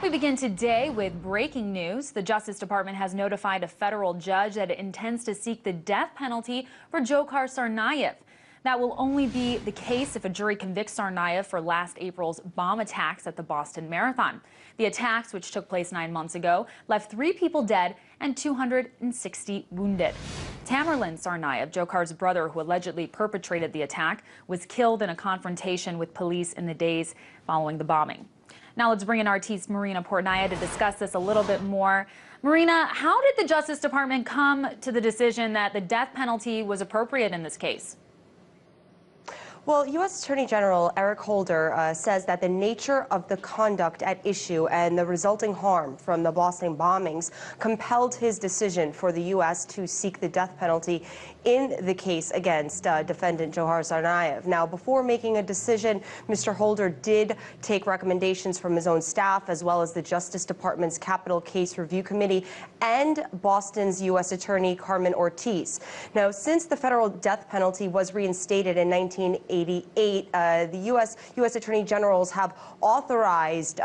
We begin today with breaking news. The Justice Department has notified a federal judge that it intends to seek the death penalty for Dzhokhar Tsarnaev. That will only be the case if a jury convicts Tsarnaev for last April's bomb attacks at the Boston Marathon. The attacks, which took place 9 months ago, left 3 people dead and 260 wounded. Tamerlan Tsarnaev, Dzhokhar's brother who allegedly perpetrated the attack, was killed in a confrontation with police in the days following the bombing. Now let's bring in artiste Marina Portnaya to discuss this a little bit more. Marina, how did the Justice Department come to the decision that the death penalty was appropriate in this case? Well, U.S. Attorney General Eric Holder says that the nature of the conduct at issue and the resulting harm from the Boston bombings compelled his decision for the U.S. to seek the death penalty in the case against defendant Dzhokhar Tsarnaev. Now, before making a decision, Mr. Holder did take recommendations from his own staff, as well as the Justice Department's Capital Case Review Committee and Boston's U.S. Attorney Carmen Ortiz. Now, since the federal death penalty was reinstated in 1988, the U.S. Attorney Generals have authorized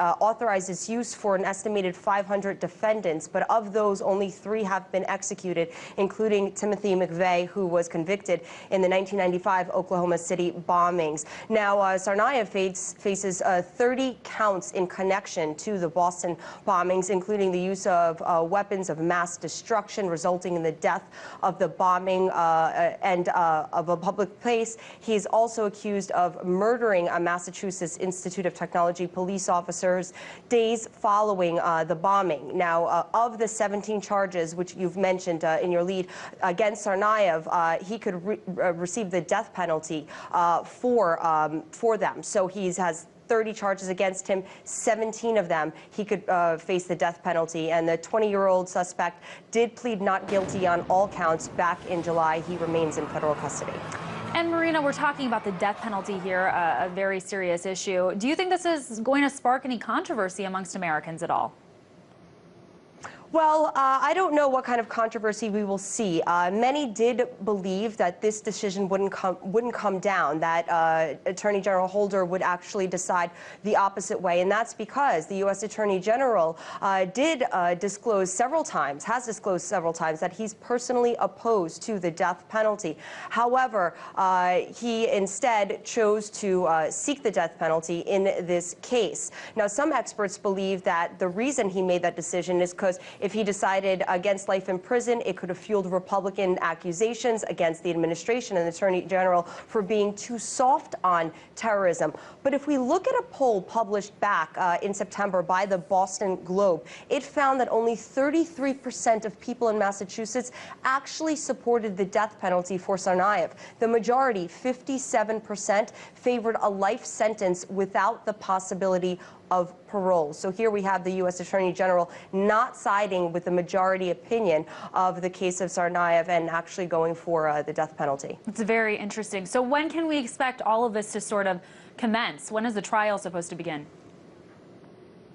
its use for an estimated 500 defendants, but of those, only 3 have been executed, including Timothy McVeigh, who was convicted in the 1995 Oklahoma City bombings. Now, Tsarnaev faces 30 counts in connection to the Boston bombings, including the use of weapons of mass destruction, resulting in the death of the bombing and of a public place. He is also accused of murdering a Massachusetts Institute of Technology police officers days following the bombing. Now, of the 17 charges which you've mentioned in your lead against Tsarnaev, he could receive the death penalty for them. So he has 30 charges against him. 17 of them he could face the death penalty, and the 20-year-old suspect did plead not guilty on all counts back in July. He remains in federal custody. And Marina, we're talking about the death penalty here, a very serious issue. Do you think this is going to spark any controversy amongst Americans at all? Well, I don't know what kind of controversy we will see. Many did believe that this decision wouldn't come down, that Attorney General Holder would actually decide the opposite way, and that's because the U.S. Attorney General did disclose several times, that he's personally opposed to the death penalty. However, he instead chose to seek the death penalty in this case. Now, some experts believe that the reason he made that decision is because if he decided against life in prison, it could have fueled Republican accusations against the administration and the Attorney General for being too soft on terrorism. But if we look at a poll published back in September by the Boston Globe, it found that only 33% of people in Massachusetts actually supported the death penalty for Tsarnaev. The majority, 57%, favored a life sentence without the possibility of parole. So here we have the U.S. Attorney General not siding with the majority opinion of the case of Tsarnaev and actually going for the death penalty. It's very interesting. So when can we expect all of this to sort of commence? When is the trial supposed to begin?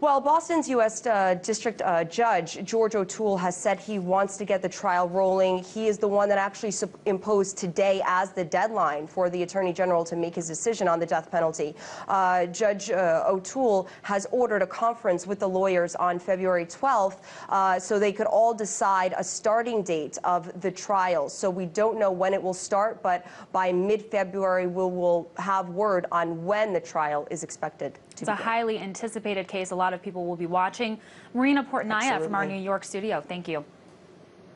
Well, Boston's U.S. District Judge George O'Toole has said he wants to get the trial rolling. He is the one that actually imposed today as the deadline for the Attorney General to make his decision on the death penalty. Judge O'Toole has ordered a conference with the lawyers on February 12th so they could all decide a starting date of the trial. So we don't know when it will start, but by mid-February we will have word on when the trial is expected to begin. It's a highly anticipated case. A lot of people will be watching. Marina Portnaya from our New York studio. Thank you.